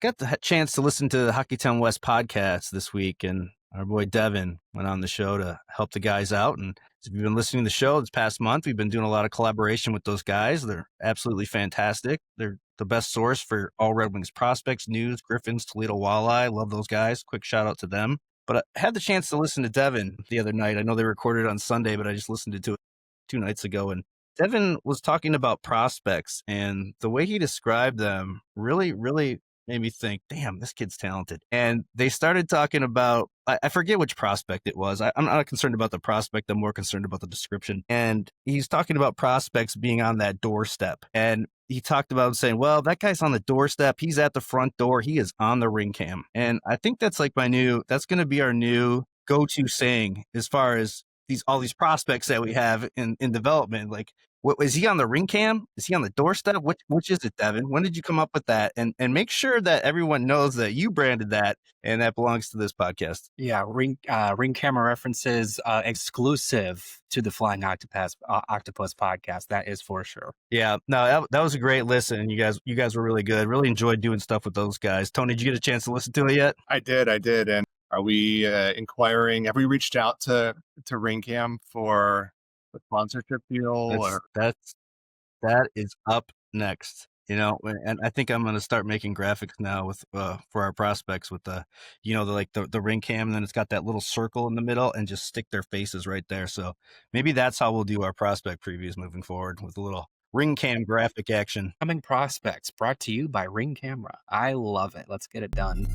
got the chance to listen to the Hockeytown West podcast this week, and our boy Devin went on the show to help the guys out. And if you've been listening to the show this past month, we've been doing a lot of collaboration with those guys. They're absolutely fantastic. They're the best source for all Red Wings prospects, news, Griffins, Toledo Walleye. Love those guys. Quick shout out to them. But I had the chance to listen to Devin the other night. I know they recorded it on Sunday, but I just listened to it 2 nights ago. And Devin was talking about prospects, and the way he described them really made me think, damn, this kid's talented. And they started talking about, I forget which prospect it was. I'm not concerned about the prospect. I'm more concerned about the description. And he's talking about prospects being on that doorstep. And he talked about saying, well, that guy's on the doorstep. He's at the front door. He is on the ring cam. And I think that's like that's going to be our new go-to saying as far as all these prospects that we have in development. Like, what is he on the ring cam? Is he on the doorstep? Which is it, Devin? When did you come up with that? And make sure that everyone knows that you branded that and that belongs to this podcast. Yeah, ring camera references exclusive to the Flying Octopus podcast. That is for sure. Yeah, no, that was a great listen. You guys were really good. Really enjoyed doing stuff with those guys. Tony, did you get a chance to listen to it yet? I did. And are we inquiring? Have we reached out to Ringcam for the sponsorship deal? That is up next. And I think I'm going to start making graphics now with for our prospects with the ring cam, and then it's got that little circle in the middle, and just stick their faces right there. So maybe that's how we'll do our prospect previews moving forward, with a little ring cam graphic action. Coming prospects brought to you by Ring Camera. I love it. Let's get it done.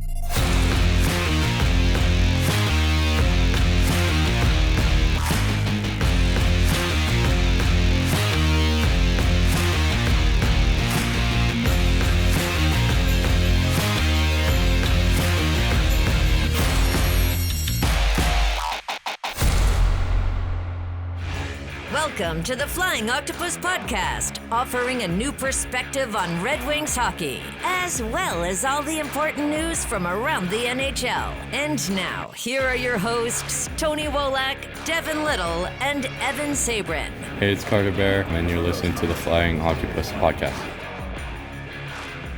Welcome to the Flying Octopus Podcast, offering a new perspective on Red Wings hockey, as well as all the important news from around the NHL. And now, here are your hosts, Tony Wolak, Devin Little, and Evan Sabrin. Hey, it's Carter Bear, and you're listening to the Flying Octopus Podcast.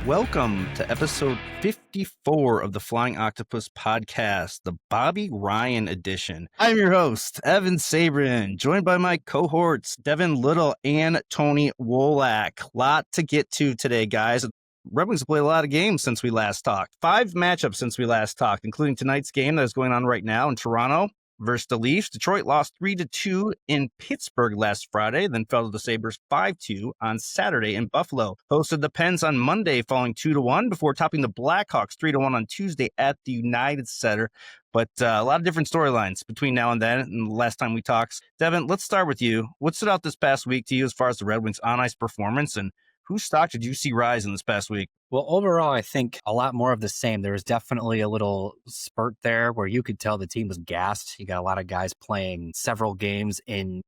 Welcome to episode 54 of the Flying Octopus Podcast, the Bobby Ryan edition. I'm your host, Evan Sabrin, joined by my cohorts, Devin Little and Tony Wolak. Lot to get to today, guys. Red Wings have played a lot of games since we last talked. 5 matchups since we last talked, including tonight's game that is going on right now in Toronto versus the Leafs. Detroit lost 3-2 in Pittsburgh last Friday, then fell to the Sabres 5-2 on Saturday in Buffalo. Hosted the Pens on Monday, falling 2-1 before topping the Blackhawks 3-1 on Tuesday at the United Center. But a lot of different storylines between now and then and the last time we talked. Devin, let's start with you. What stood out this past week to you as far as the Red Wings on-ice performance, and whose stock did you see rise in this past week? Well, overall, I think a lot more of the same. There was definitely a little spurt there where you could tell the team was gassed. You got a lot of guys playing several games in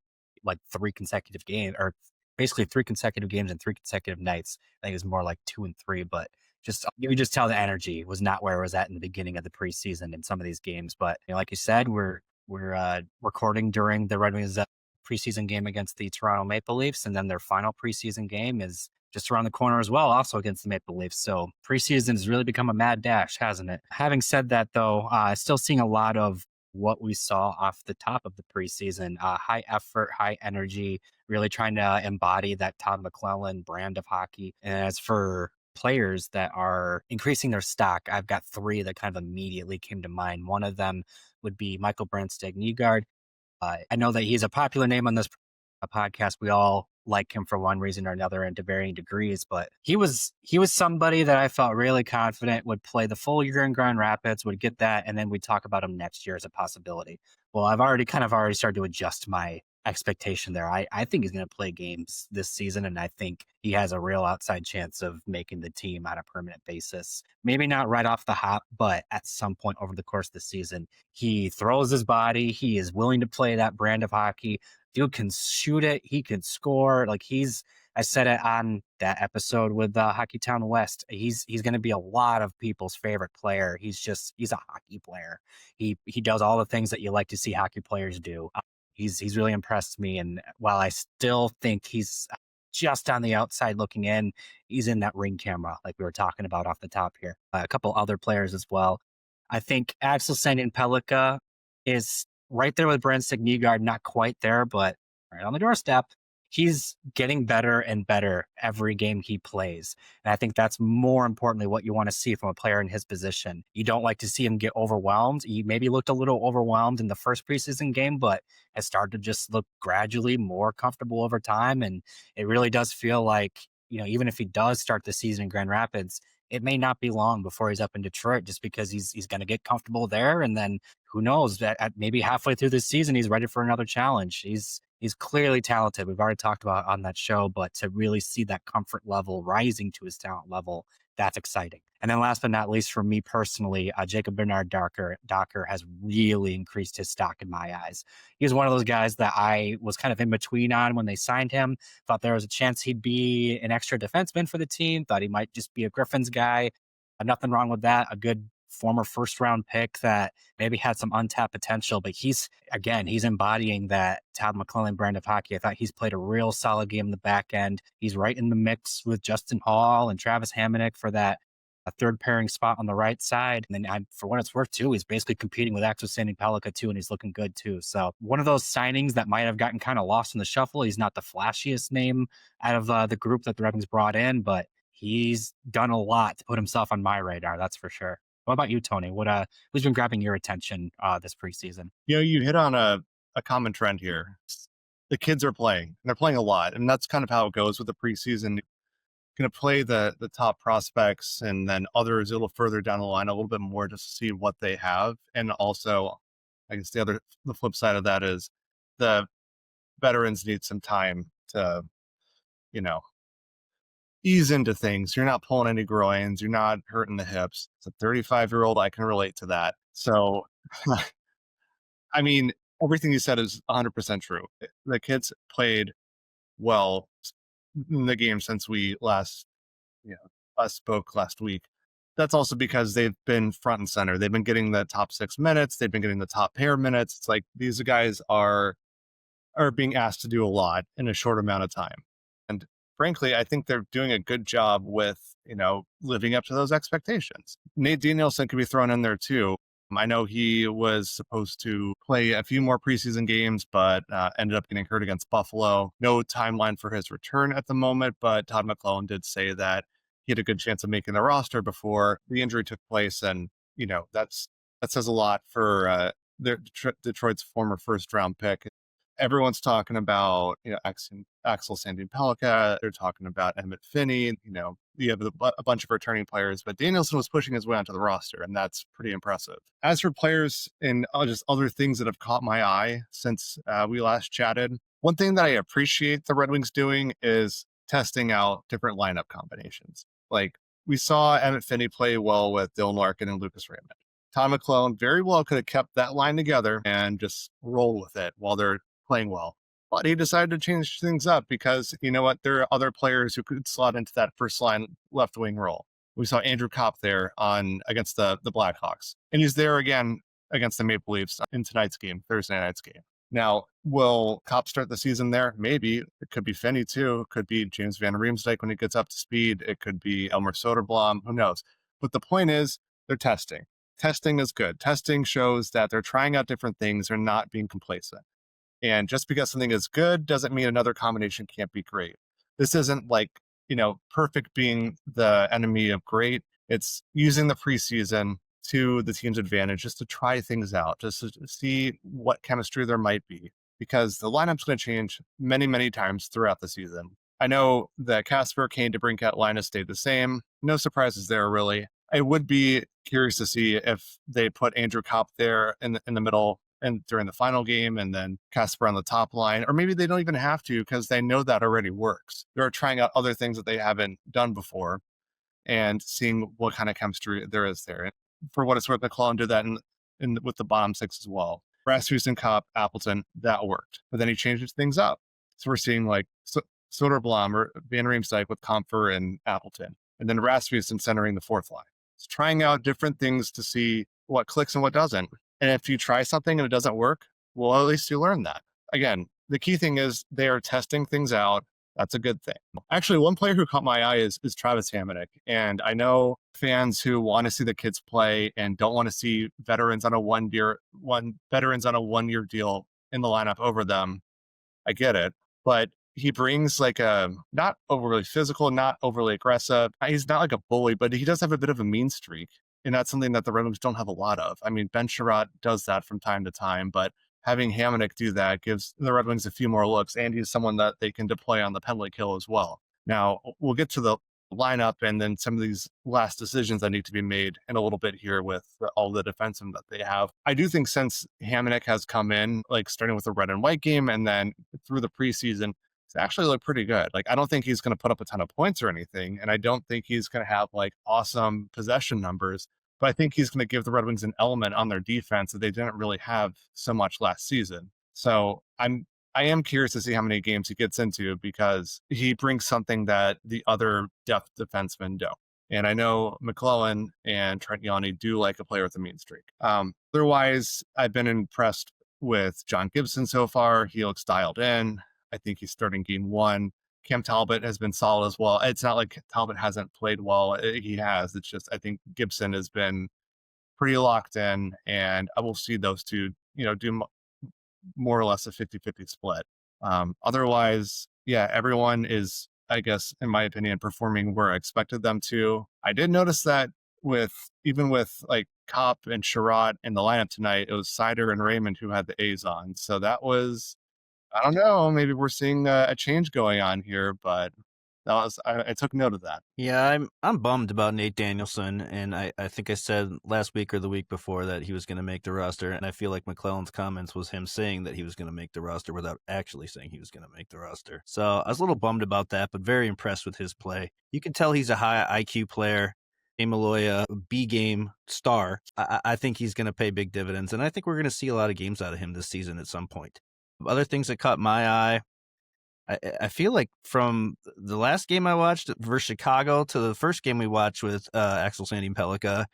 like 3 consecutive games, or basically 3 consecutive games and 3 consecutive nights. I think it was more like 2 and 3, but you could just tell the energy was not where it was at in the beginning of the preseason in some of these games. But like you said, we're recording during the Red Wings preseason game against the Toronto Maple Leafs, and then their final preseason game is just around the corner as well, also against the Maple Leafs. So preseason has really become a mad dash, hasn't it? Having said that, though, still seeing a lot of what we saw off the top of the preseason. High effort, high energy, really trying to embody that Todd McClellan brand of hockey. And as for players that are increasing their stock, I've got 3 that kind of immediately came to mind. One of them would be Michael Brandstad-Nygaard. I know that he's a popular name on this podcast. We all like him for one reason or another and to varying degrees, but he was somebody that I felt really confident would play the full year in Grand Rapids, would get that, and then we'd talk about him next year as a possibility. Well, I've already started to adjust my expectation there. I think he's going to play games this season, and I think he has a real outside chance of making the team on a permanent basis. Maybe not right off the hop, but at some point over the course of the season, he throws his body. He is willing to play that brand of hockey. Dude can shoot it. He can score. I said it on that episode with Hockeytown West. He's going to be a lot of people's favorite player. He's a hockey player. He does all the things that you like to see hockey players do. He's really impressed me. And while I still think he's just on the outside looking in. He's in that ring camera like we were talking about off the top here. A couple other players as well. I think Axel Sandin-Pellikka is right there with Brent Signigaard, not quite there, but right on the doorstep. He's getting better and better every game he plays. And I think that's more importantly what you want to see from a player in his position. You don't like to see him get overwhelmed. He maybe looked a little overwhelmed in the first preseason game, but has started to just look gradually more comfortable over time. And it really does feel like, even if he does start the season in Grand Rapids, it may not be long before he's up in Detroit just because he's going to get comfortable there. And then who knows, at maybe halfway through this season, he's ready for another challenge. He's clearly talented. We've already talked about on that show, but to really see that comfort level rising to his talent level, that's exciting. And then last but not least, for me personally, Jacob Bernard Docker has really increased his stock in my eyes. He was one of those guys that I was kind of in between on when they signed him. Thought there was a chance he'd be an extra defenseman for the team. Thought he might just be a Griffins guy. Nothing wrong with that. A good former first-round pick that maybe had some untapped potential, but he's embodying that Todd McClellan brand of hockey. I thought he's played a real solid game in the back end. He's right in the mix with Justin Hall and Travis Hamonic for that a third pairing spot on the right side. And then for what it's worth too, he's basically competing with Axel Sandin-Pellikka too, and he's looking good too. So one of those signings that might have gotten kind of lost in the shuffle. He's not the flashiest name out of the group that the Red Wings brought in, but he's done a lot to put himself on my radar. That's for sure. What about you, Tony? Who's been grabbing your attention this preseason? You hit on a common trend here. The kids are playing, and they're playing a lot. And that's kind of how it goes with the preseason. Going to play the top prospects and then others a little further down the line, a little bit more just to see what they have. And also, I guess the flip side of that is the veterans need some time to, ease into things. You're not pulling any groins. You're not hurting the hips. It's a 35-year-old. I can relate to that. So, I mean, everything you said is 100% true. The kids played well in the game since we last spoke last week. That's also because they've been front and center. They've been getting the top 6 minutes. They've been getting the top pair minutes. It's like these guys are being asked to do a lot in a short amount of time. And frankly, I think they're doing a good job with, living up to those expectations. Nate Danielson could be thrown in there too. I know he was supposed to play a few more preseason games, but ended up getting hurt against Buffalo. No timeline for his return at the moment, but Todd McClellan did say that he had a good chance of making the roster before the injury took place. And, that says a lot for Detroit's former first-round pick. Everyone's talking about, Axel Sandin-Pellikka. They're talking about Emmett Finney. You have a bunch of returning players, but Danielson was pushing his way onto the roster, and that's pretty impressive. As for players and just other things that have caught my eye since we last chatted, one thing that I appreciate the Red Wings doing is testing out different lineup combinations. Like we saw Emmett Finney play well with Dylan Larkin and Lucas Raymond. Todd McClellan very well could have kept that line together and just rolled with it while they're playing well. But he decided to change things up because, there are other players who could slot into that first line left wing role. We saw Andrew Kopp there against the Blackhawks. And he's there again against the Maple Leafs in tonight's game, Thursday night's game. Now, will Kopp start the season there? Maybe. It could be Finney too. It could be James Van Riemsdyk when he gets up to speed. It could be Elmer Soderblom. Who knows? But the point is, they're testing. Testing is good. Testing shows that they're trying out different things. They're not being complacent. And just because something is good doesn't mean another combination can't be great. This isn't like, perfect being the enemy of great. It's using the preseason to the team's advantage just to try things out, just to see what chemistry there might be, because the lineup's going to change many, many times throughout the season. I know the Kasper, Kane, DeBrincat line has stayed the same. No surprises there, really. I would be curious to see if they put Andrew Kopp there in the middle and during the final game, and then Kasper on the top line, or maybe they don't even have to because they know that already works. They're trying out other things that they haven't done before and seeing what kind of chemistry there is there. And for what it's worth, McClellan did that in with the bottom six as well. Rasmussen, Kopp, Appleton, that worked. But then he changed things up. So we're seeing like Soderblom or Van Riemsdyk with Comfer and Appleton, and then Rasmussen centering the fourth line. It's trying out different things to see what clicks and what doesn't. And if you try something and it doesn't work, well, at least you learn that. Again, the key thing is they are testing things out. That's a good thing. Actually, one player who caught my eye is Travis Hamonic. And I know fans who want to see the kids play and don't want to see veterans on a one-year deal in the lineup over them. I get it. But he brings like a not overly physical, not overly aggressive. He's not like a bully, but he does have a bit of a mean streak. And that's something that the Red Wings don't have a lot of. I mean, Ben Sherratt does that from time to time, but having Hamonic do that gives the Red Wings a few more looks, and he's someone that they can deploy on the penalty kill as well. Now, we'll get to the lineup and then some of these last decisions that need to be made in a little bit here with all the defensemen that they have. I do think since Hamonic has come in, like starting with the red and white game and then through the preseason, it's actually looked pretty good. Like, I don't think he's going to put up a ton of points or anything, and I don't think he's going to have like awesome possession numbers, but I think he's going to give the Red Wings an element on their defense that they didn't really have so much last season. So I am curious to see how many games he gets into, because he brings something that the other depth defensemen don't. And I know McClellan and Trent Yanni do like a player with a mean streak. Otherwise, I've been impressed with John Gibson so far. He looks dialed in. I think he's starting game one. Cam Talbot has been solid as well. It's not like Talbot hasn't played well. He has. It's just I think Gibson has been pretty locked in, and I will see those two, do more or less a 50-50 split. Otherwise, yeah, everyone is, I guess, in my opinion, performing where I expected them to. I did notice that even with like Kopp and Sherratt in the lineup tonight, it was Seider and Raymond who had the A's on. So that was, I don't know, maybe we're seeing a change going on here, but I took note of that. Yeah, I'm bummed about Nate Danielson, and I think I said last week or the week before that he was going to make the roster, and I feel like McClellan's comments was him saying that he was going to make the roster without actually saying he was going to make the roster. So I was a little bummed about that, but very impressed with his play. You can tell he's a high IQ player. Maloya, B-game star. I think he's going to pay big dividends, and I think we're going to see a lot of games out of him this season at some point. Other things that caught my eye, I feel like from the last game I watched versus Chicago to the first game we watched with Axel Sandin Pellikka,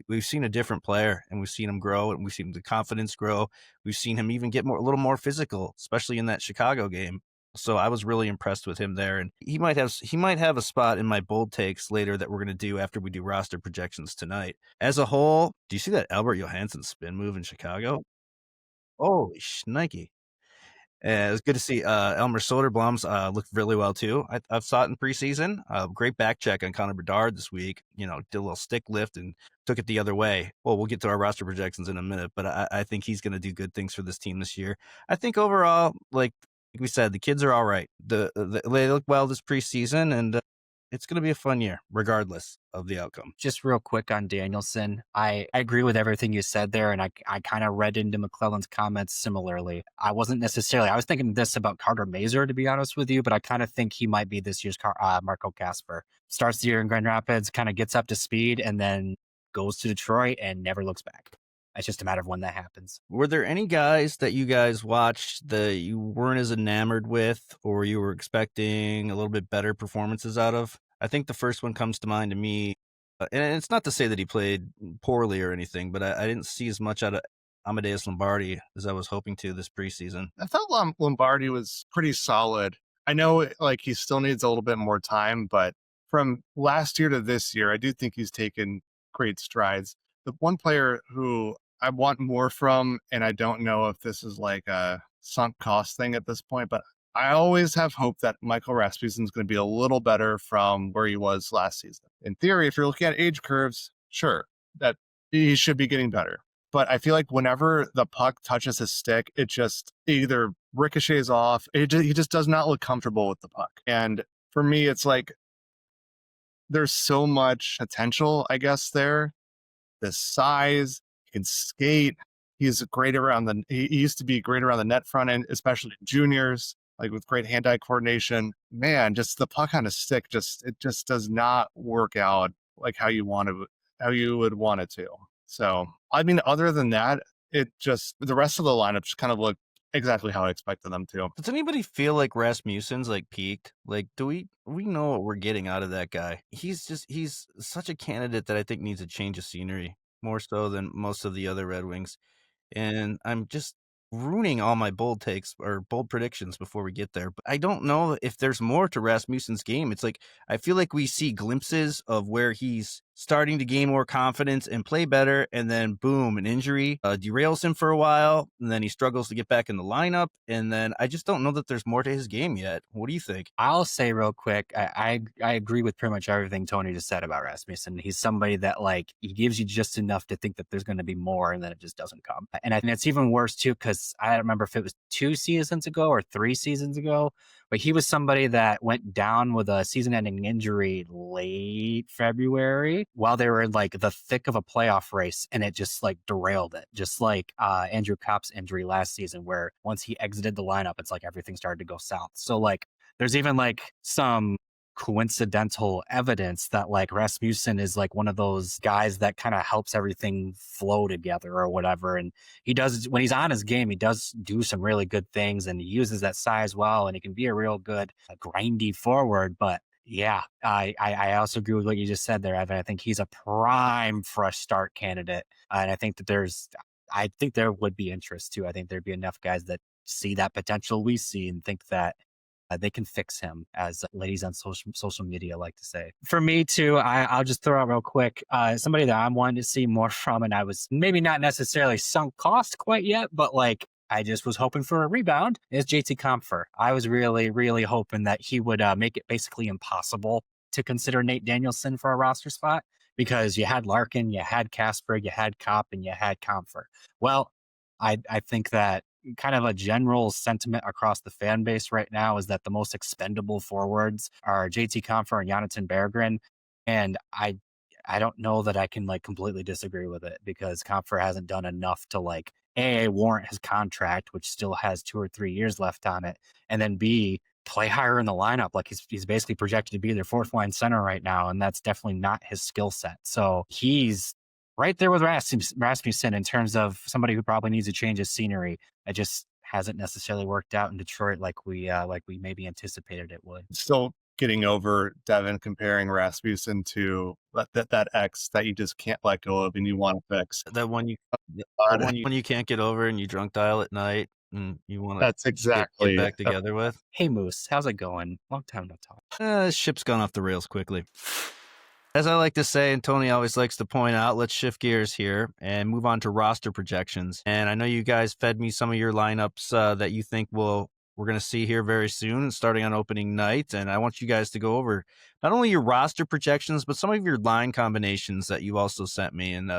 we've seen a different player, and we've seen him grow, and we've seen the confidence grow. We've seen him even get a little more physical, especially in that Chicago game. So I was really impressed with him there, and he might have a spot in my bold takes later that we're going to do after we do roster projections tonight. As a whole, do you see that Albert Johansson spin move in Chicago? Holy shnikey. It was good to see Elmer Soderblom's looked really well too. I saw it in preseason. Great back check on Connor Bedard this week. Did a little stick lift and took it the other way. Well, we'll get to our roster projections in a minute, but I think he's going to do good things for this team this year. I think overall, like we said, the kids are all right. They look well this preseason, and it's going to be a fun year, regardless of the outcome. Just real quick on Danielson, I agree with everything you said there, and I kind of read into McClellan's comments similarly. I was thinking this about Carter Mazur, to be honest with you, but I kind of think he might be this year's Marco Kasper. Starts the year in Grand Rapids, kind of gets up to speed, and then goes to Detroit and never looks back. It's just a matter of when that happens. Were there any guys that you guys watched that you weren't as enamored with, or you were expecting a little bit better performances out of? I think the first one comes to mind to me, and it's not to say that he played poorly or anything, but I didn't see as much out of Amadeus Lombardi as I was hoping to this preseason. I thought Lombardi was pretty solid. I know like he still needs a little bit more time, but from last year to this year, I do think he's taken great strides. The one player who I want more from, and I don't know if this is like a sunk cost thing at this point, but I always have hope that Michael Rasmussen's going to be a little better from where he was last season. In theory, if you're looking at age curves, sure, that he should be getting better. But I feel like whenever the puck touches his stick, it just either ricochets off. He just does not look comfortable with the puck. And for me, it's like there's so much potential, I guess, there. The size, he can skate. He's great around he used to be great around the net front end, especially in juniors, like with great hand-eye coordination. Man, just the puck on his stick, it just does not work out like how you would want it to. So, I mean, other than that, the rest of the lineup just kind of looked exactly how I expected them to. Does anybody feel like Rasmussen's like peaked? Like, do we know what we're getting out of that guy? He's such a candidate that I think needs a change of scenery more so than most of the other Red Wings. And I'm just ruining all my bold takes or bold predictions before we get there. But I don't know if there's more to Rasmussen's game. It's like I feel like we see glimpses of where he's starting to gain more confidence and play better, and then boom, an injury derails him for a while, and then he struggles to get back in the lineup, and then I just don't know that there's more to his game yet. What do you think? I'll say real quick, I agree with pretty much everything Tony just said about Rasmussen. He's somebody that like he gives you just enough to think that there's going to be more, and then it just doesn't come. And I think it's even worse too, because I don't remember if it was 2 seasons ago or 3 seasons ago, but he was somebody that went down with a season-ending injury late February while they were in like the thick of a playoff race, and it just like derailed it. Just like Andrew Kopp's injury last season, where once he exited the lineup, it's like everything started to go south. So like there's even like some coincidental evidence that like Rasmussen is like one of those guys that kind of helps everything flow together or whatever. And he does, when he's on his game, he does do some really good things, and he uses that size well, and he can be a real good grindy forward. But yeah, I also agree with what you just said there, Evan. I think he's a prime fresh start candidate. And I think that I think there would be interest too. I think there'd be enough guys that see that potential we see and think that they can fix him, as ladies on social media like to say. For me too, I'll just throw out real quick, somebody that I'm wanting to see more from, and I was maybe not necessarily sunk cost quite yet, but like I just was hoping for a rebound, is JT Compher. I was really, really hoping that he would make it basically impossible to consider Nate Danielson for a roster spot, because you had Larkin, you had Casper, you had Kopp, and you had Compher. Well, I think that kind of a general sentiment across the fan base right now is that the most expendable forwards are JT Compher and Jonathan Berggren. And I don't know that I can like completely disagree with it, because Compher hasn't done enough to like A, warrant his contract, which still has 2 or 3 years left on it, and then B, play higher in the lineup. Like he's basically projected to be their 4th line center right now, and that's definitely not his skill set. So he's right there with Rasmussen in terms of somebody who probably needs to change his scenery. It just hasn't necessarily worked out in Detroit like we maybe anticipated it would. Still getting over Devin comparing Rasmussen to that ex that you just can't let go of and you want to fix. That one you can't get over, and you drunk dial at night, and you want to That's exactly get back together with. Hey Moose, how's it going? Long time no talk. This ship's gone off the rails quickly. As I like to say, and Tony always likes to point out, let's shift gears here and move on to roster projections. And I know you guys fed me some of your lineups that you think we're going to see here very soon, starting on opening night. And I want you guys to go over not only your roster projections, but some of your line combinations that you also sent me. And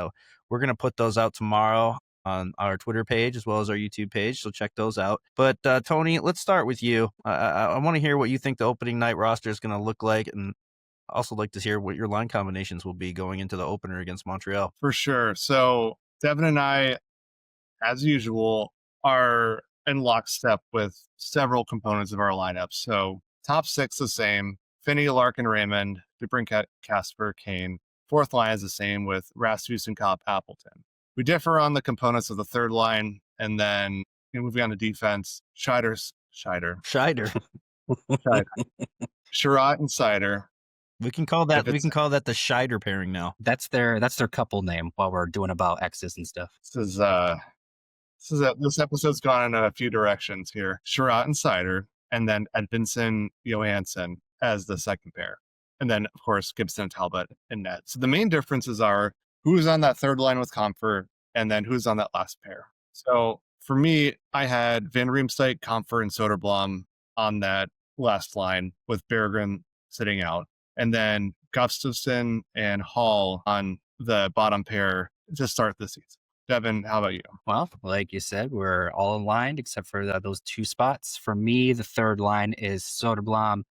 we're going to put those out tomorrow on our Twitter page as well as our YouTube page, so check those out. But Tony, let's start with you. I want to hear what you think the opening night roster is going to look like, and also like to hear what your line combinations will be going into the opener against Montreal. For sure. So Devin and I, as usual, are in lockstep with several components of our lineup. So top 6 the same: Finney, Larkin, Raymond, DeBrincat, Casper, Kane. 4th line is the same with Rasmussen, Kopp, Appleton. We differ on the components of the 3rd line, and then moving on to defense: Scheider, Scheider. Sherratt, and Seider. We can call that the Scheider pairing now. That's their couple name while we're doing about X's and stuff. This episode's gone in a few directions here. Sherratt and Seider, and then Edvinsson, Johansson as the second pair. And then, of course, Gibson, Talbot, and Ned. So the main differences are who's on that 3rd line with Compher, and then who's on that last pair. So for me, I had Van Riemsdyk, Compher, and Soderblom on that last line with Berggren sitting out. And then Gustafsson and Hall on the bottom pair to start the season. Devin, how about you? Well, like you said, we're all aligned except for those 2 spots. For me, the 3rd line is Soderblom,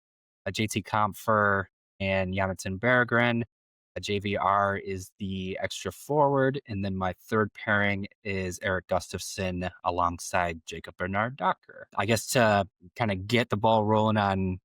JT Compher, and Jonathan Berggren. JVR is the extra forward. And then my 3rd pairing is Eric Gustafsson alongside Jacob Bernard Docker. I guess to kind of get the ball rolling on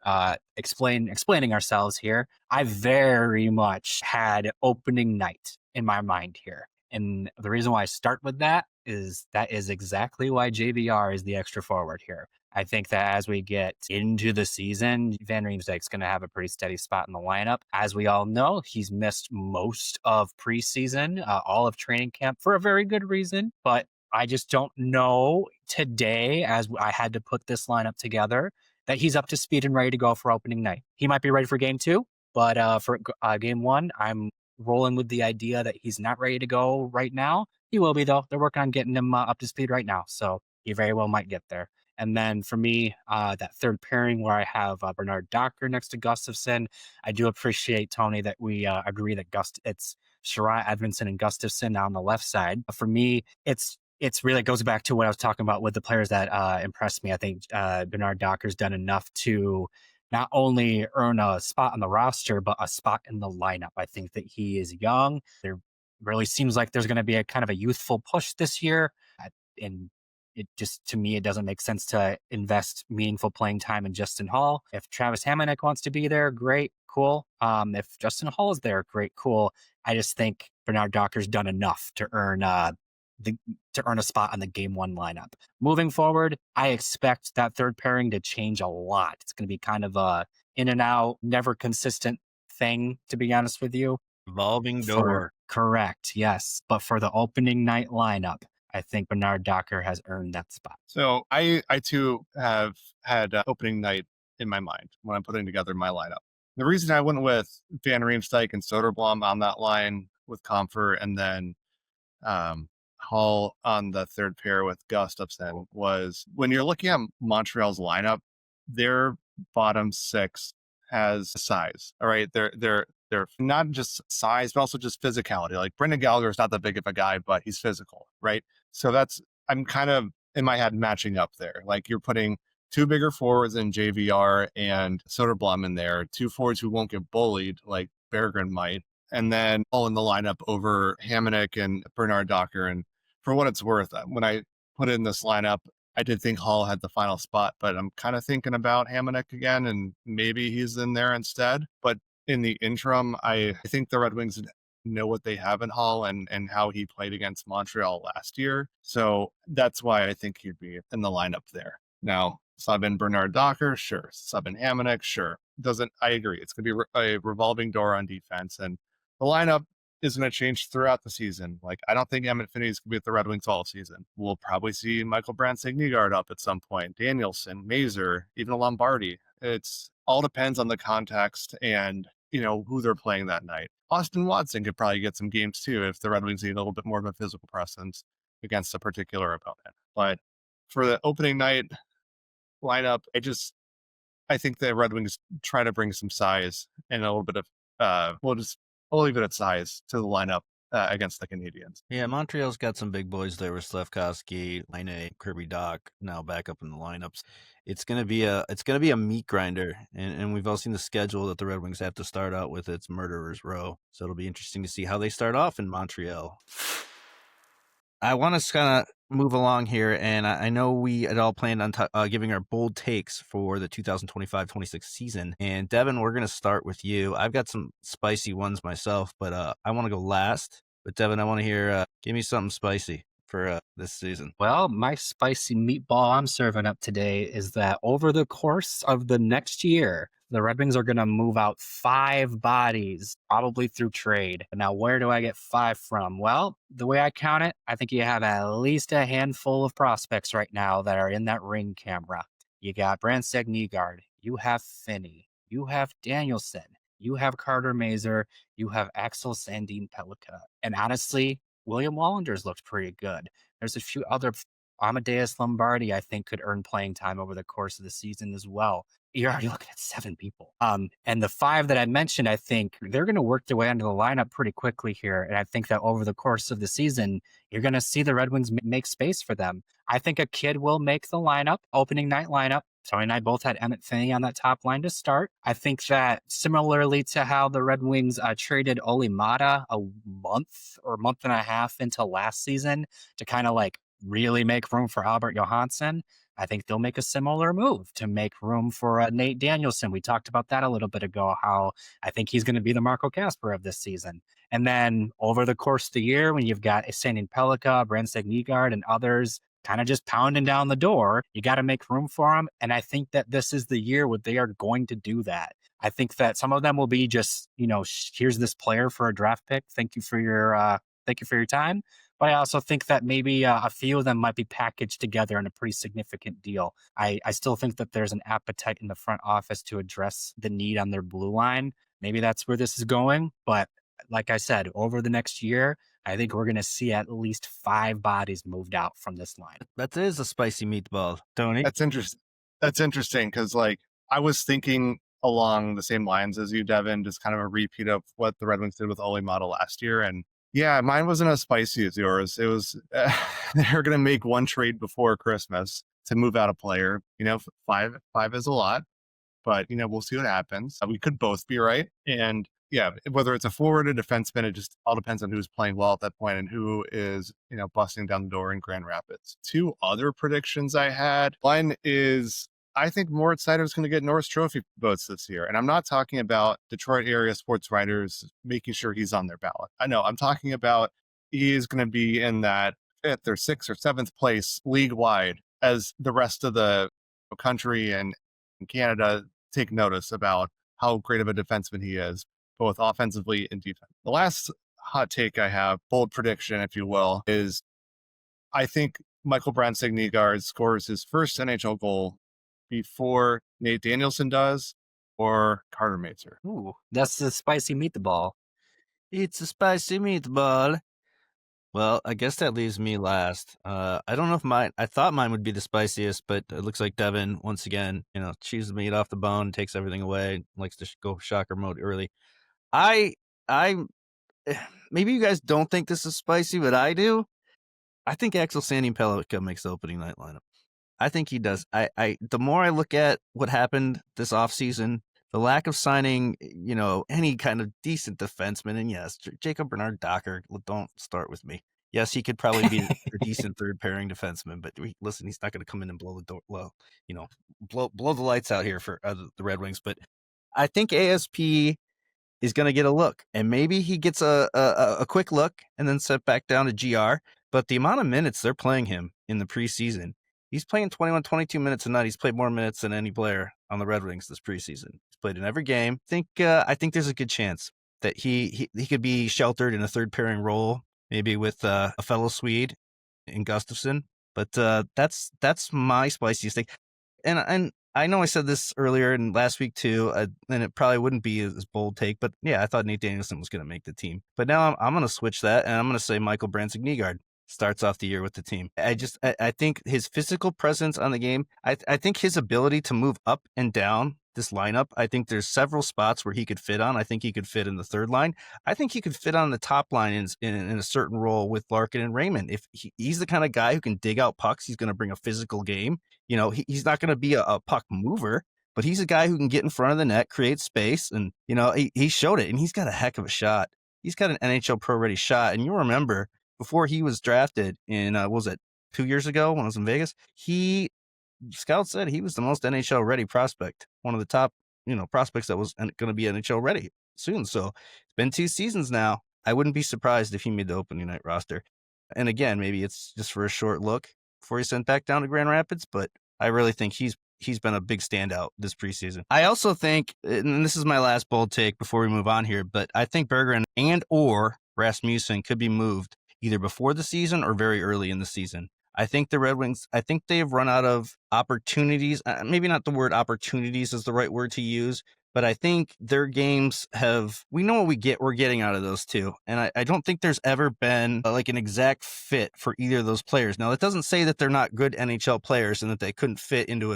explaining ourselves here, I very much had opening night in my mind here. And the reason why I start with that is exactly why JVR is the extra forward here. I think that as we get into the season, Van Riemsdyk's going to have a pretty steady spot in the lineup. As we all know, he's missed most of preseason, all of training camp for a very good reason. But I just don't know today, as I had to put this lineup together, that he's up to speed and ready to go for opening night. He might be ready for game 2, but for game 1, I'm rolling with the idea that he's not ready to go right now. He will be, though. They're working on getting him up to speed right now, so he very well might get there. And then for me, that third pairing where I have Bernard Docker next to Gustafsson, I do appreciate, Tony, that we agree that it's Sherratt, Edvinsson, and Gustafsson on the left side. For me, it's really goes back to what I was talking about with the players that impressed me. I think Bernard Docker's done enough to not only earn a spot on the roster, but a spot in the lineup. I think that he is young. There really seems like there's going to be a kind of a youthful push this year. And it just, to me, it doesn't make sense to invest meaningful playing time in Justin Hall. If Travis Hamonic wants to be there, great, cool. If Justin Hall is there, great, cool. I just think Bernard Docker's done enough to earn a spot on the game 1 lineup. Moving forward, I expect that third pairing to change a lot. It's going to be kind of a in and out, never consistent thing, to be honest with you. Evolving door. Correct, yes. But for the opening night lineup, I think Bernard Docker has earned that spot. So I too have had opening night in my mind when I'm putting together my lineup. The reason I went with Van Riemsdyk and Soderblom on that line with Comfort, and then Hall on the third pair with Gustafsson, was when you're looking at Montreal's lineup, their bottom 6 has size. All right. They're not just size, but also just physicality. Like Brendan Gallagher is not that big of a guy, but he's physical. Right. So I'm kind of in my head matching up there. Like you're putting 2 bigger forwards in JVR and Soderblom in there, 2 forwards who won't get bullied like Berggren might, and then all in the lineup over Hamonic and Bernard Docker. And for what it's worth, when I put in this lineup, I did think Hall had the final spot, but I'm kind of thinking about Hamonic again, and maybe he's in there instead. But in the interim, I think the Red Wings know what they have in Hall and how he played against Montreal last year. So that's why I think he'd be in the lineup there. Now, sub in Bernard Docker, sure. Sub in Hamonic, sure. I agree. It's going to be a revolving door on defense, and the lineup is going to change throughout the season. Like, I don't think Emmett Finney is going to be at the Red Wings all season. We'll probably see Michael Brandt-Nygaard up at some point, Danielson, Mazur, even Lombardi. It's all depends on the context and, who they're playing that night. Austin Watson could probably get some games too if the Red Wings need a little bit more of a physical presence against a particular opponent. But for the opening night lineup, I think the Red Wings try to bring some size and a little bit of, I'll leave it at size to the lineup against the Canadiens. Yeah, Montreal's got some big boys there with Slafkovsky, Laine, Kirby Dach now back up in the lineups. It's gonna be a meat grinder, and we've all seen the schedule that the Red Wings have to start out with. It's murderer's row, so it'll be interesting to see how they start off in Montreal. I want to kind of move along here, and I know we had all planned on giving our bold takes for the 2025-26 season. And Devin, we're going to start with you. I've got some spicy ones myself, but I want to go last. But Devin, I want to hear, give me something spicy for this season. Well, my spicy meatball I'm serving up today is that over the course of the next year, the Red Wings are going to move out 5 bodies, probably through trade. Now, where do I get 5 from? Well, the way I count it, I think you have at least a handful of prospects right now that are in that ring camera. You got Brandt-Nygaard, you have Finney, you have Danielson, you have Carter Mazur, you have Axel Sandin Pellikka. And honestly, William Wallinder's looked pretty good. There's a few other. Amadeus Lombardi, I think, could earn playing time over the course of the season as well. You're already looking at 7 people. And the 5 that I mentioned, I think they're going to work their way into the lineup pretty quickly here. And I think that over the course of the season, you're going to see the Red Wings make space for them. I think a kid will make the lineup, opening night lineup. Tony and I both had Emmett Finney on that top line to start. I think that similarly to how the Red Wings traded Olli Maatta a month and a half into last season to kind of like really make room for Albert Johansson, I think they'll make a similar move to make room for Nate Danielson. We talked about that a little bit ago, how I think he's going to be the Marco Kasper of this season. And then over the course of the year, when you've got Sandin Pellikka, Brandt-Nygaard, and others kind of just pounding down the door, you got to make room for them. And I think that this is the year where they are going to do that. I think that some of them will be just, here's this player for a draft pick. Thank you for your thank you for your time. But I also think that maybe a few of them might be packaged together in a pretty significant deal. I still think that there's an appetite in the front office to address the need on their blue line. Maybe that's where this is going. But like I said, over the next year, I think we're going to see at least 5 bodies moved out from this line. That is a spicy meatball, Tony. That's interesting. That's interesting because, like, I was thinking along the same lines as you, Devin, just kind of a repeat of what the Red Wings did with Ole Model last year. And yeah, mine wasn't as spicy as yours. It was they're going to make one trade before Christmas to move out a player. You know, five is a lot, but you know, we'll see what happens. We could both be right, and yeah, whether it's a forward or defenseman, it just all depends on who's playing well at that point and who is, you know, busting down the door in Grand Rapids. 2 other predictions I had. One is I think Moritz Seider is going to get Norris Trophy votes this year. And I'm not talking about Detroit area sports writers making sure he's on their ballot. I know I'm talking about he is going to be in that 5th or 6th or 7th place league-wide as the rest of the country and Canada take notice about how great of a defenseman he is, both offensively and defense. The last hot take I have, bold prediction, if you will, is I think Michael Brandstad-Nygaard scores his first NHL goal before Nate Danielson does or Carter Mazer. Ooh, that's the spicy meatball. It's a spicy meatball. Well, I guess that leaves me last. I don't know if I thought mine would be the spiciest, but it looks like Devin, once again, you know, chews the meat off the bone, takes everything away, likes to go shocker mode early. I maybe you guys don't think this is spicy, but I do. I think Axel Sandin-Pellikka makes the opening night lineup. I think he does. The more I look at what happened this offseason, the lack of signing, you know, any kind of decent defenseman, and yes, Jacob Bernard Docker, don't start with me. Yes, he could probably be a decent third pairing defenseman, but listen, he's not going to come in and blow the door, you know, blow the lights out here for the Red Wings. But I think ASP is going to get a look, and maybe he gets a quick look and then set back down to GR. But the amount of minutes they're playing him in the preseason, he's playing 21, 22 minutes a night. He's played more minutes than any player on the Red Wings this preseason. He's played in every game. I think there's a good chance that he could be sheltered in a third pairing role, maybe with a fellow Swede in Gustafsson. But that's my spiciest thing. And I know I said this earlier and last week too, and it probably wouldn't be as bold take, but yeah, I thought Nate Danielson was going to make the team. But now I'm going to switch that, and I'm going to say Michael Brandstad-Nygaard starts off the year with the team. I think his physical presence on the game, I think his ability to move up and down this lineup, I think there's several spots where he could fit on. I think he could fit in the third line. I think he could fit on the top line in a certain role with Larkin and Raymond. If he's the kind of guy who can dig out pucks, he's going to bring a physical game. You know, he's not going to be a puck mover, but he's a guy who can get in front of the net, create space, and, you know, he showed it, and he's got a heck of a shot. He's got an NHL pro-ready shot, and you'll remember, before he was drafted in, what was it, 2 years ago when I was in Vegas, Scout said he was the most NHL ready prospect, one of the top, you know, prospects that was going to be NHL ready soon. So it's been 2 seasons now. I wouldn't be surprised if he made the opening night roster. And again, maybe it's just for a short look before he's sent back down to Grand Rapids, but I really think he's been a big standout this preseason. I also think, and this is my last bold take before we move on here, but I think Berggren and or Rasmussen could be moved either before the season or very early in the season. I think the Red Wings, I think they have run out of opportunities. Maybe not the word opportunities is the right word to use, but I think their games we know what we're getting out of those two. And I don't think there's ever been like an exact fit for either of those players. Now, that doesn't say that they're not good NHL players and that they couldn't fit into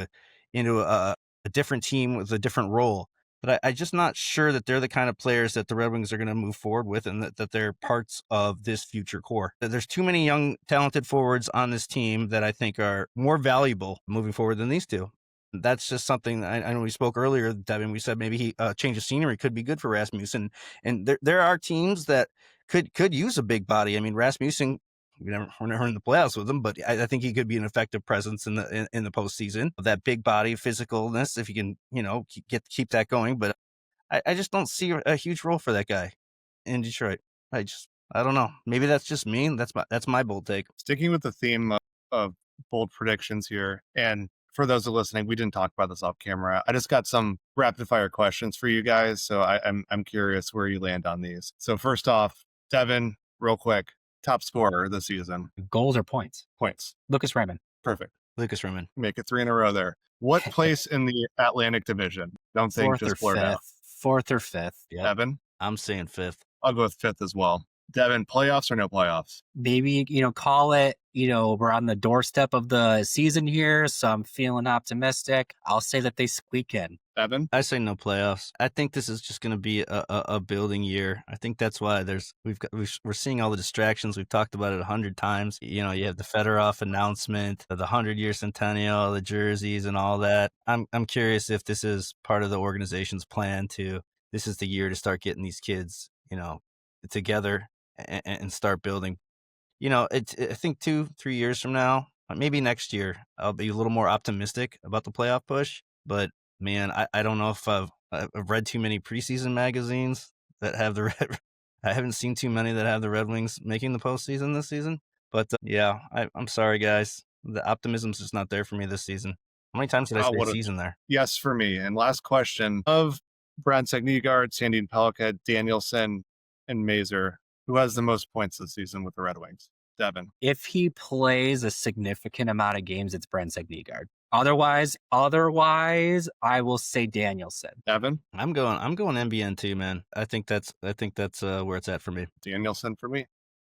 a different team with a different role. But I'm just not sure that they're the kind of players that the Red Wings are going to move forward with and that they're parts of this future core. There's too many young, talented forwards on this team that I think are more valuable moving forward than these two. That's just something I know we spoke earlier, Devin. We said maybe change of scenery could be good for Rasmussen. And there are teams that could use a big body. I mean, Rasmussen, we're never in the playoffs with him, but I think he could be an effective presence in the postseason. That big body physicalness, if you can, you know, keep that going. But I just don't see a huge role for that guy in Detroit. I don't know. Maybe that's just me. That's my bold take. Sticking with the theme of bold predictions here, and for those who are listening, we didn't talk about this off camera. I just got some rapid fire questions for you guys, so I'm curious where you land on these. So first off, Devin, real quick. top scorer this season? Goals or points? Points. Lucas Raymond. Perfect. Lucas Raymond. Make it 3 in a row there. What place in the Atlantic Division? Don't think Fourth or just Florida. fifth. Fourth or fifth. Yep. Devin? I'm saying fifth. I'll go with fifth as well. Devin, playoffs or no playoffs? Maybe, call it, we're on the doorstep of the season here, so I'm feeling optimistic. I'll say that they squeak in. Devin? I say no playoffs. I think this is just going to be a building year. I think that's why we're seeing all the distractions. We've talked about it 100 times. You have the Fedorov announcement, the 100-year centennial, the jerseys, and all that. I'm curious if this is part of the organization's plan this is the year to start getting these kids, together and start building. I think 2-3 years from now, maybe next year, I'll be a little more optimistic about the playoff push. But man, I don't know if I've read too many preseason magazines that have I haven't seen too many that have the Red Wings making the postseason this season. But I'm sorry, guys. The optimism's just not there for me this season. How many times did I say season there? Yes, for me. And last question of Brad Segnegaard, Sandin Pellikka, Danielson, and Mazur, who has the most points this season with the Red Wings? Devin. If he plays a significant amount of games, it's Brent Segnegaard. Otherwise, I will say Danielson. Devin. I'm going NBN too, man. I think that's where it's at for me. Danielson for me.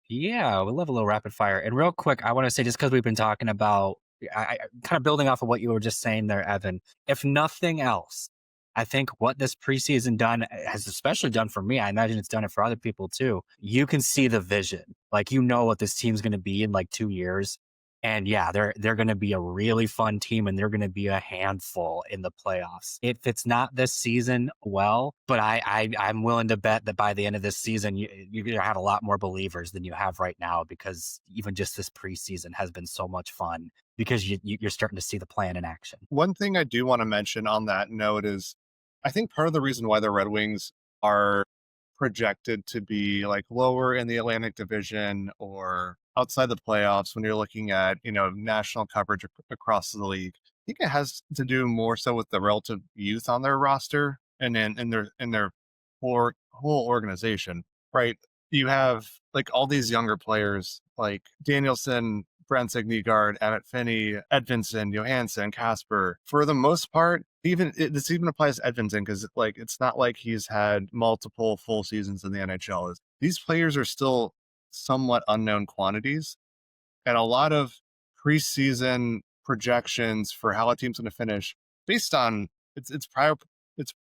Yeah, we love a little rapid fire. And real quick, I want to say, just because we've been talking about, I kind of building off of what you were just saying there, Evan. If nothing else, I think what this preseason has especially done for me, I imagine it's done it for other people too. You can see the vision. Like, what this team's going to be in like 2 years. And yeah, they're going to be a really fun team, and they're going to be a handful in the playoffs. If it's not this season, but I'm willing to bet that by the end of this season, you're going to have a lot more believers than you have right now, because even just this preseason has been so much fun because you're starting to see the plan in action. One thing I do want to mention on that note is, I think part of the reason why the Red Wings are projected to be like lower in the Atlantic Division or outside the playoffs when you're looking at, national coverage across the league, I think it has to do more so with the relative youth on their roster and then in their whole organization, right? You have like all these younger players like Danielson, Brent Segnegaard, Emmett Finney, Edvinsson, Johansson, Kasper. For the most part, this even applies to Edvinsson, because it's not like he's had multiple full seasons in the NHL. These players are still somewhat unknown quantities, and a lot of preseason projections for how a team's going to finish based on its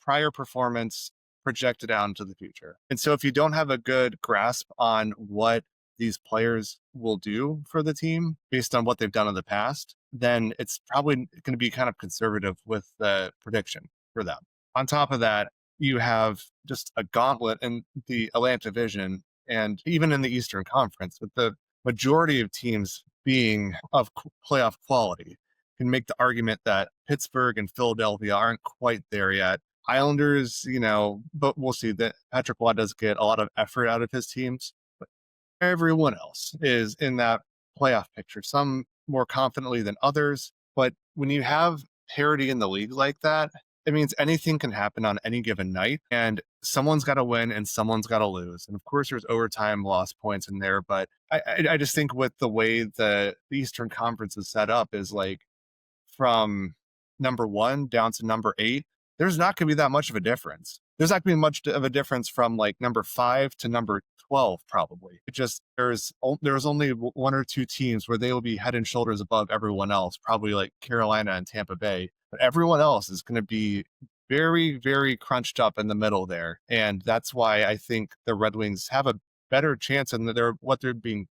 prior performance projected out into the future. And so if you don't have a good grasp on what these players will do for the team based on what they've done in the past, then it's probably going to be kind of conservative with the prediction for them. On top of that, you have just a gauntlet in the Atlantic Division and even in the Eastern Conference, with the majority of teams being of playoff quality. Can make the argument that Pittsburgh and Philadelphia aren't quite there yet. Islanders, but we'll see. That Patrick Waugh does get a lot of effort out of his teams. Everyone else is in that playoff picture, some more confidently than others. But when you have parity in the league like that, it means anything can happen on any given night, and someone's got to win and someone's got to lose. And of course, there's overtime lost points in there. But I just think with the way the Eastern Conference is set up is like from number 1 down to number 8, there's not going to be that much of a difference. There's not going to be much of a difference from like number 5 to number 12, probably. It just, there's only 1 or 2 teams where they will be head and shoulders above everyone else, probably like Carolina and Tampa Bay. But everyone else is going to be very, very crunched up in the middle there. And that's why I think the Red Wings have a better chance, and what they're being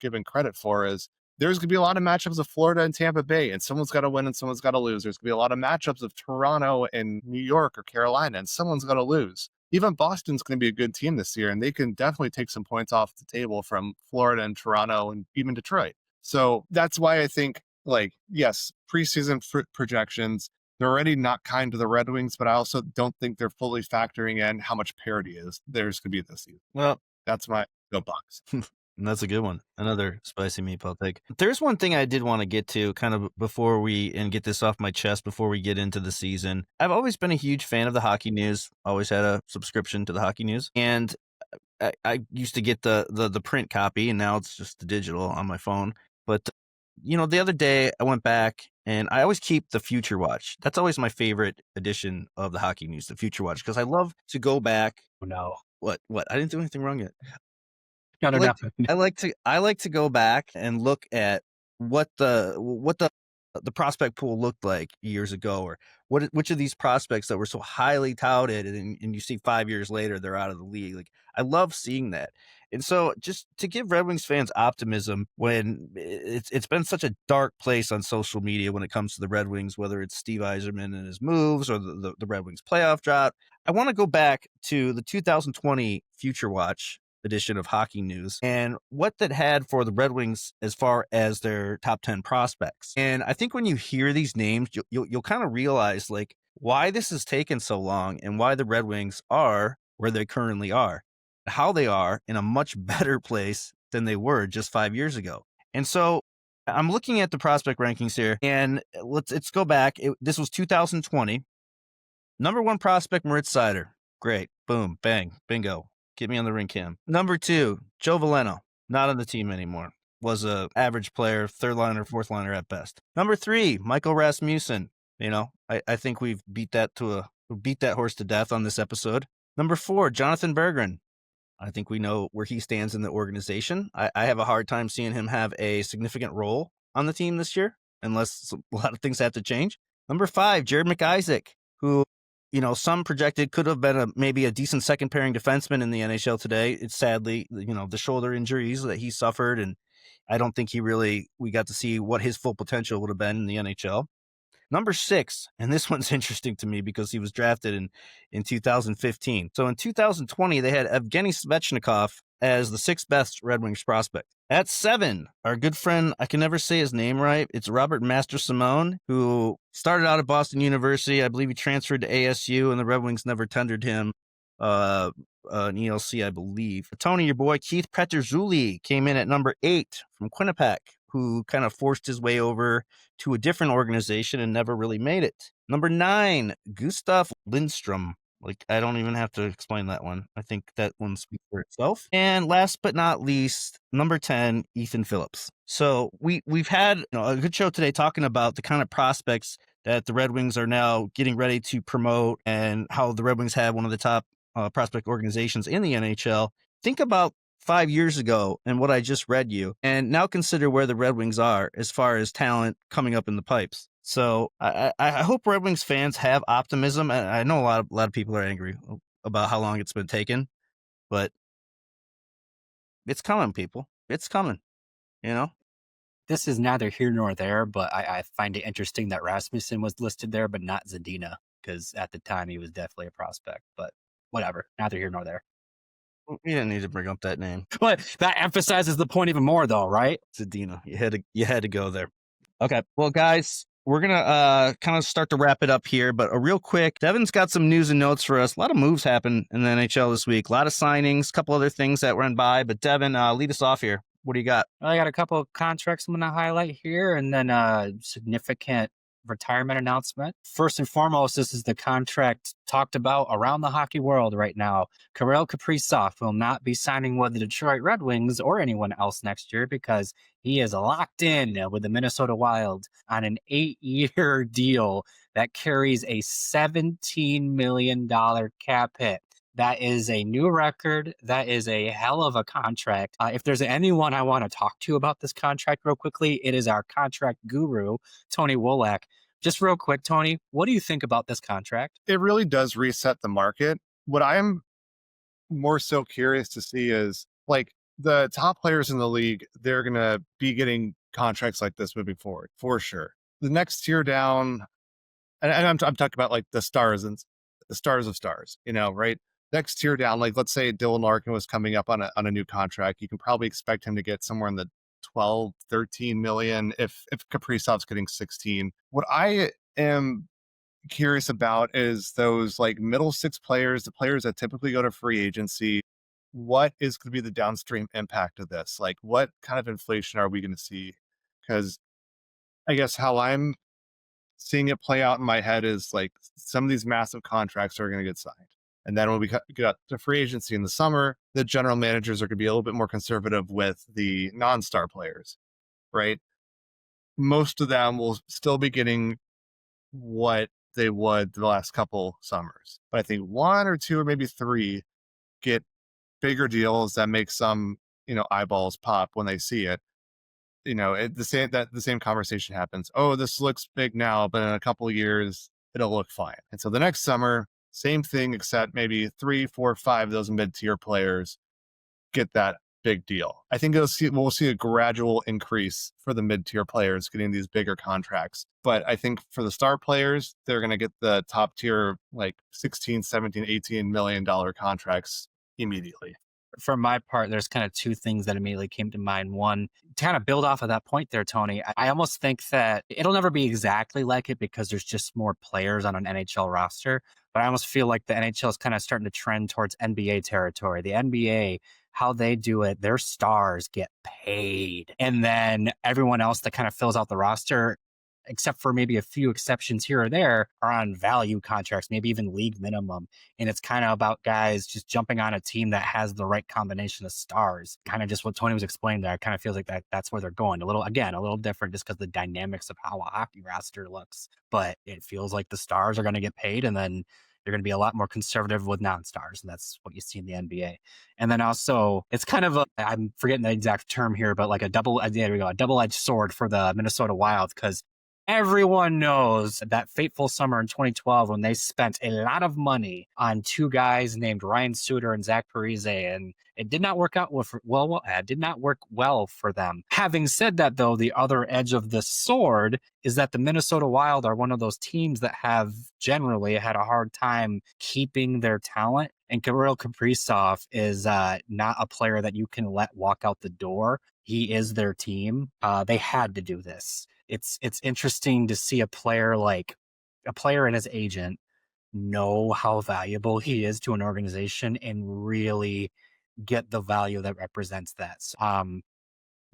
given credit for is there's going to be a lot of matchups of Florida and Tampa Bay, and someone's got to win and someone's got to lose. There's going to be a lot of matchups of Toronto and New York or Carolina, and someone's got to lose. Even Boston's going to be a good team this year, and they can definitely take some points off the table from Florida and Toronto and even Detroit. So that's why I think, yes, preseason projections, they're already not kind to the Red Wings, but I also don't think they're fully factoring in how much parity there's going to be this season. Well, that's my soapbox. And that's a good one. Another spicy meatball take. There's one thing I did want to get to kind of and get this off my chest before we get into the season. I've always been a huge fan of the Hockey News, always had a subscription to the Hockey News. And I used to get the print copy, and now it's just the digital on my phone. But the other day I went back, and I always keep the Future Watch. That's always my favorite edition of the hockey news, the Future Watch, because I love to go back. Oh, no. What? I didn't do anything wrong yet. No, I like, nothing. I like to go back and look at what the prospect pool looked like years ago, or which of these prospects that were so highly touted, and you see 5 years later they're out of the league. Like, I love seeing that. And so, just to give Red Wings fans optimism when it's been such a dark place on social media when it comes to the Red Wings, whether it's Steve Yzerman and his moves or the Red Wings playoff drought, I want to go back to the 2020 Future Watch edition of Hockey News and what that had for the Red Wings as far as their top 10 prospects. And I think when you hear these names, you'll kind of realize like why this has taken so long and why the Red Wings are where they currently are, how they are in a much better place than they were just 5 years ago. And so I'm looking at the prospect rankings here, and let's go back. This was 2020. Number 1 prospect, Moritz Seider. Great. Boom. Bang. Bingo. Get me on the ring cam. Number 2, Joe Veleno. Not on the team anymore. Was a average player, third liner, fourth liner at best. Number 3, Michael Rasmussen. I think we've beat that horse to death on this episode. Number 4, Jonathan Berggren. I think we know where he stands in the organization. I have a hard time seeing him have a significant role on the team this year, unless a lot of things have to change. Number 5, Jared McIsaac, who some projected could have been maybe a decent second pairing defenseman in the NHL today. It's sadly, the shoulder injuries that he suffered, and I don't think we got to see what his full potential would have been in the NHL. Number 6, and this one's interesting to me because he was drafted in 2015. So in 2020, they had Evgeny Svechnikov as the 6th best Red Wings prospect. At 7, our good friend, I can never say his name right, it's Robert Master-Simone, who started out at Boston University. I believe he transferred to ASU, and the Red Wings never tendered him an ELC, I believe. Tony, your boy, Keith Peterzuli, came in at number 8 from Quinnipiac, who kind of forced his way over to a different organization and never really made it. Number 9, Gustav Lindstrom. I don't even have to explain that one. I think that one speaks for itself. And last but not least, number 10, Ethan Phillips. So we've had a good show today talking about the kind of prospects that the Red Wings are now getting ready to promote and how the Red Wings have one of the top prospect organizations in the NHL. Think about 5 years ago and what I just read you, and now consider where the Red Wings are as far as talent coming up in the pipes. So I hope Red Wings fans have optimism. I know a lot of people are angry about how long it's been taken, but it's coming, people. It's coming, This is neither here nor there, but I find it interesting that Rasmussen was listed there, but not Zadina, because at the time he was definitely a prospect. But whatever, neither here nor there. You didn't need to bring up that name. But that emphasizes the point even more, though, right? Zadina, you had to go there. Okay, well, guys, we're gonna kind of start to wrap it up here, but a real quick, Devin's got some news and notes for us. A lot of moves happened in the NHL this week. A lot of signings, a couple other things that ran by. But Devin, lead us off here. What do you got? I got a couple of contracts I'm going to highlight here, and then a significant retirement announcement. First and foremost, this is the contract talked about around the hockey world right now. Kirill Kaprizov will not be signing with the Detroit Red Wings or anyone else next year because he is locked in with the Minnesota Wild on an 8-year deal that carries a $17 million cap hit. That is a new record. That is a hell of a contract. If there's anyone I want to talk to about this contract real quickly, it is our contract guru, Tony Wolak. Just real quick, Tony, what do you think about this contract? It really does reset the market. What I'm more so curious to see is the top players in the league, they're going to be getting contracts like this moving forward, for sure. The next tier down, and I'm talking about the stars and the stars of stars, right? Next tier down, let's say Dylan Larkin was coming up on a new contract, you can probably expect him to get somewhere in the 12, 13 million if Kaprizov's getting 16. What I am curious about is those middle 6 players, the players that typically go to free agency. What is going to be the downstream impact of this? What kind of inflation are we going to see? Because I guess how I'm seeing it play out in my head is some of these massive contracts are going to get signed. And then when we get to free agency in the summer, the general managers are going to be a little bit more conservative with the non-star players, right? Most of them will still be getting what they would the last couple summers. But I think one or two or maybe three get bigger deals that make some, eyeballs pop when they see it. The same conversation happens. Oh, this looks big now, but in a couple of years, it'll look fine. And so the next summer, same thing, except maybe 3, 4, 5 of those mid-tier players get that big deal. I think we'll see a gradual increase for the mid-tier players getting these bigger contracts. But I think for the star players, they're going to get the top tier, like 16, 17, 18 million dollar contracts immediately. For my part, there's kind of two things that immediately came to mind. One, to kind of build off of that point there, Tony, I almost think that it'll never be exactly like it because there's just more players on an NHL roster. But I almost feel like the NHL is kind of starting to trend towards NBA territory. The NBA, how they do it, their stars get paid. And then everyone else that kind of fills out the roster, except for maybe a few exceptions here or there, are on value contracts, maybe even league minimum. And it's kind of about guys just jumping on a team that has the right combination of stars. Kind of just what Tony was explaining there. It kind of feels like that's where they're going. A little different just because the dynamics of how a hockey roster looks. But it feels like the stars are going to get paid, and then they're going to be a lot more conservative with non-stars. And that's what you see in the NBA. And then also, it's kind of I'm forgetting the exact term here, but like a double-edged sword for the Minnesota Wild, because everyone knows that fateful summer in 2012 when they spent a lot of money on two guys named Ryan Suter and Zach Parise, and it did not work out well for them. Having said that, though, the other edge of the sword is that the Minnesota Wild are one of those teams that have generally had a hard time keeping their talent. And Kirill Kaprizov is not a player that you can let walk out the door. He is their team. They had to do this. It's interesting to see a player and his agent know how valuable he is to an organization and really get the value that represents that.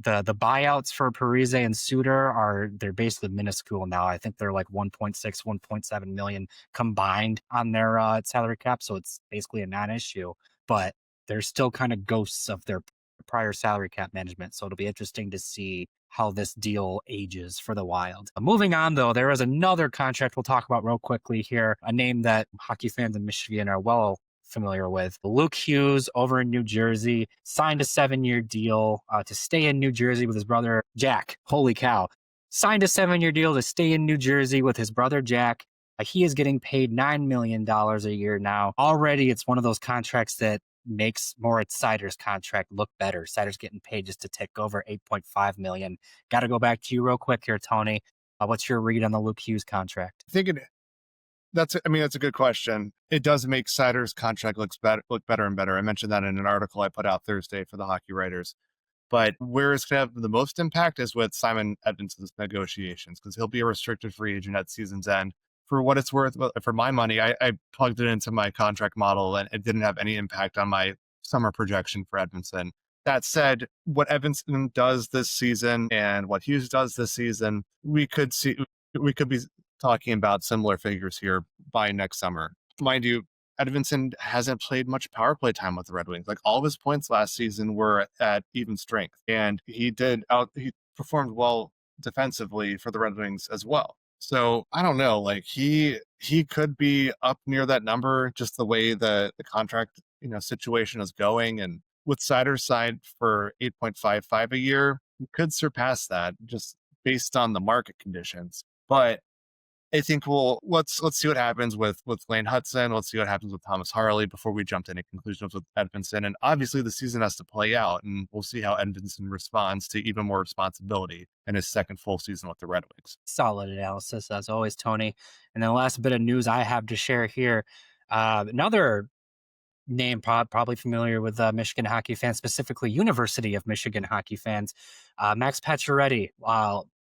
The buyouts for Parise and Suter they're basically minuscule now. I think they're like 1.6, 1.7 million combined on their salary cap. So it's basically a non-issue, but they're still kind of ghosts of their prior salary cap management. So it'll be interesting to see how this deal ages for the Wild. Moving on, though, there is another contract we'll talk about real quickly here, a name that hockey fans in Michigan are well familiar with. Luke Hughes over in New Jersey signed a 7-year deal to stay in New Jersey with his brother Jack. Holy cow. Signed a 7-year deal to stay in New Jersey with his brother Jack. He is getting paid $9 million a year now. Already, it's one of those contracts that makes Moritz Seider's contract look better. Seider's getting paid just to tick over $8.5 million. Got to go back to you real quick here, Tony. What's your read on the Luke Hughes contract? I think that's a good question. It does make Seider's contract look better and better. I mentioned that in an article I put out Thursday for the Hockey Writers. But where it's going to have the most impact is with Simon Edmondson's negotiations, because he'll be a restricted free agent at season's end. For what it's worth, for my money, I plugged it into my contract model and it didn't have any impact on my summer projection for Edmondson. That said, what Edmondson does this season and what Hughes does this season, we could be talking about similar figures here by next summer. Mind you, Edmondson hasn't played much power play time with the Red Wings. Like, all of his points last season were at even strength, and he performed well defensively for the Red Wings as well. So I don't know, like he could be up near that number, just the way the contract situation is going. And with Seider's side for 8.55 a year, you could surpass that just based on the market conditions. But I think let's see what happens with Lane Hudson. Let's see what happens with Thomas Harley before we jump to any conclusions with Edmondson. And obviously the season has to play out, and we'll see how Edmondson responds to even more responsibility in his second full season with the Red Wings. Solid analysis, as always, Tony. And then the last bit of news I have to share here, another name probably familiar with Michigan hockey fans, specifically University of Michigan hockey fans, Max Pacioretty,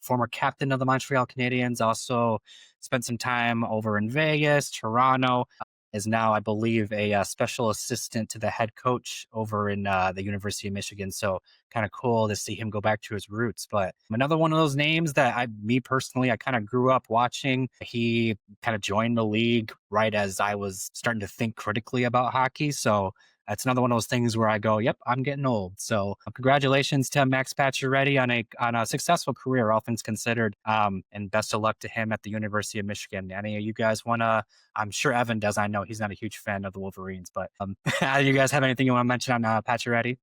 former captain of the Montreal Canadiens, also spent some time over in Vegas, Toronto. is now, I believe, a special assistant to the head coach over in the University of Michigan. So kind of cool to see him go back to his roots. But another one of those names that me personally, I kind of grew up watching. He kind of joined the league right as I was starting to think critically about hockey. So that's another one of those things where I go, yep, I'm getting old. So congratulations to Max Pacioretty on a successful career, all things considered. And best of luck to him at the University of Michigan. Any of you guys want to, I'm sure Evan does. I know he's not a huge fan of the Wolverines, but you guys have anything you want to mention on Pacioretty?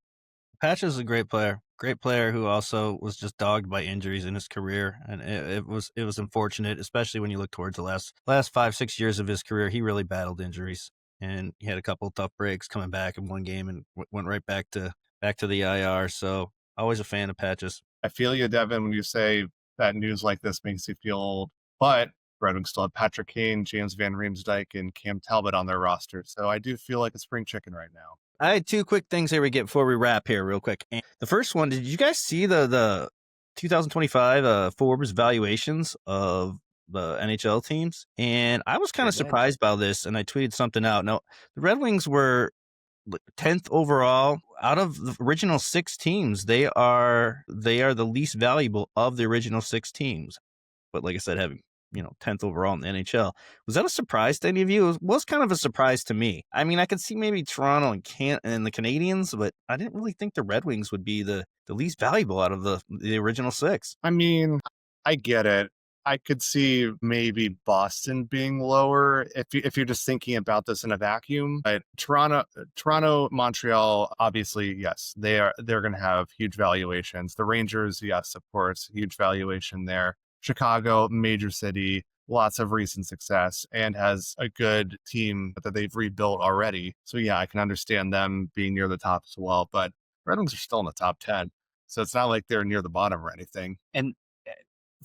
Patch is a great player who also was just dogged by injuries in his career. And it was unfortunate, especially when you look towards the last 5-6 years of his career. He really battled injuries. And he had a couple of tough breaks coming back in one game and went right back to the IR. So always a fan of Patches. I feel you, Devin, when you say that news like this makes you feel old. But Red Wings still have Patrick Kane, James Van Riemsdyk, and Cam Talbot on their roster. So I do feel like a spring chicken right now. I had two quick things here we get before we wrap here real quick. And the first one, did you guys see the 2025 Forbes valuations of the NHL teams? And I was kind of surprised by this, and I tweeted something out. Now, the Red Wings were 10th overall out of the original 6 teams. They are the least valuable of the original 6 teams. But like I said, having 10th overall in the NHL. Was that a surprise to any of you? It was kind of a surprise to me. I mean, I could see maybe Toronto and the Canadiens, but I didn't really think the Red Wings would be the least valuable out of the original 6. I mean, I get it. I could see maybe Boston being lower if you're just thinking about this in a vacuum. But Toronto, Montreal, obviously, yes, they're going to have huge valuations. The Rangers, yes, of course, huge valuation there. Chicago, major city, lots of recent success, and has a good team that they've rebuilt already. So yeah, I can understand them being near the top as well. But Red Wings are still in the top 10. So it's not like they're near the bottom or anything. And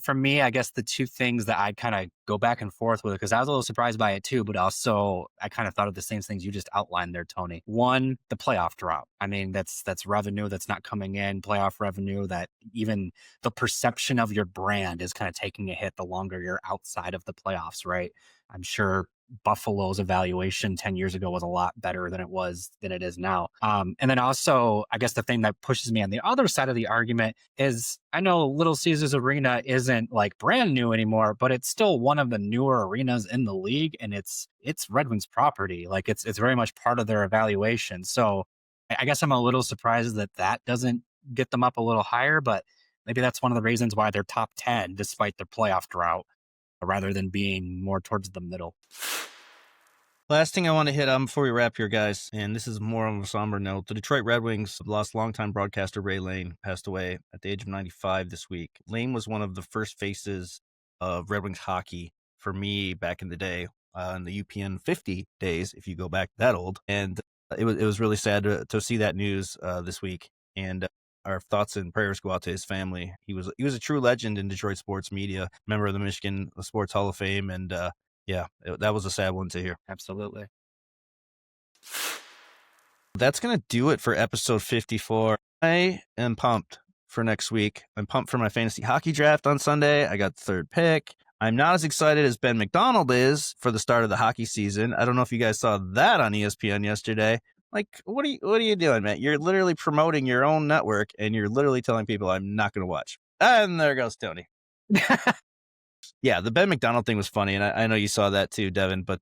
for me, I guess the two things that I kind of go back and forth with, because I was a little surprised by it too, but also I kind of thought of the same things you just outlined there, Tony. One, the playoff drop. I mean, that's revenue that's not coming in, playoff revenue that even the perception of your brand is kind of taking a hit the longer you're outside of the playoffs, right? I'm sure Buffalo's evaluation 10 years ago was a lot better than it is now. And then also, I guess the thing that pushes me on the other side of the argument is I know Little Caesars Arena isn't like brand new anymore, but it's still one of the newer arenas in the league, and it's Red Wings property. Like it's very much part of their evaluation. So I guess I'm a little surprised that doesn't get them up a little higher, but maybe that's one of the reasons why they're top 10 despite their playoff drought, rather than being more towards the middle. Last thing I want to hit on before we wrap here, guys, and this is more of a somber note. The Detroit Red Wings lost longtime broadcaster Ray Lane, passed away at the age of 95 this week. Lane was one of the first faces of Red Wings hockey for me back in the day, in the UPN 50 days, if you go back that old. And it was really sad to see that news this week. And our thoughts and prayers go out to his family. He was a true legend in Detroit sports media, member of the Michigan Sports Hall of Fame, and that was a sad one to hear. Absolutely. That's going to do it for episode 54. I am pumped for next week. I'm pumped for my fantasy hockey draft on Sunday. I got the 3rd pick. I'm not as excited as Ben McDonald is for the start of the hockey season. I don't know if you guys saw that on ESPN yesterday. Like, what are you doing, man? You're literally promoting your own network, and you're literally telling people I'm not going to watch. And there goes Tony. Yeah, the Ben McDonald thing was funny, and I know you saw that too, Devin. But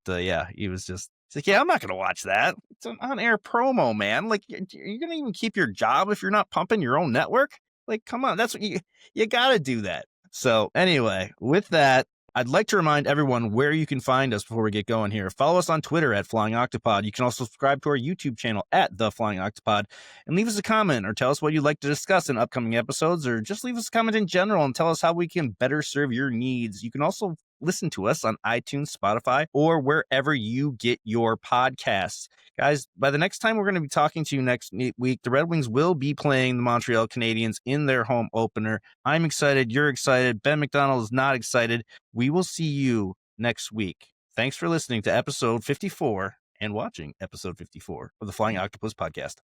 he was just like, yeah, I'm not going to watch that. It's an on-air promo, man. Like, you're going to even keep your job if you're not pumping your own network? Like, come on, that's what you got to do that. So anyway, with that, I'd like to remind everyone where you can find us before we get going here. Follow us on Twitter at Flying Octopod. You can also subscribe to our YouTube channel at The Flying Octopod and leave us a comment or tell us what you'd like to discuss in upcoming episodes, or just leave us a comment in general and tell us how we can better serve your needs. You can also listen to us on iTunes, Spotify, or wherever you get your podcasts. Guys, by the next time we're going to be talking to you next week, the Red Wings will be playing the Montreal Canadiens in their home opener. I'm excited. You're excited. Ben McDonald is not excited. We will see you next week. Thanks for listening to episode 54 and watching episode 54 of the Flying Octopus Podcast.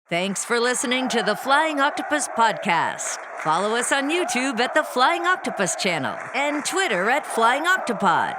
Thanks for listening to the Flying Octopus Podcast. Follow us on YouTube at the Flying Octopus channel and Twitter at Flying Octopod.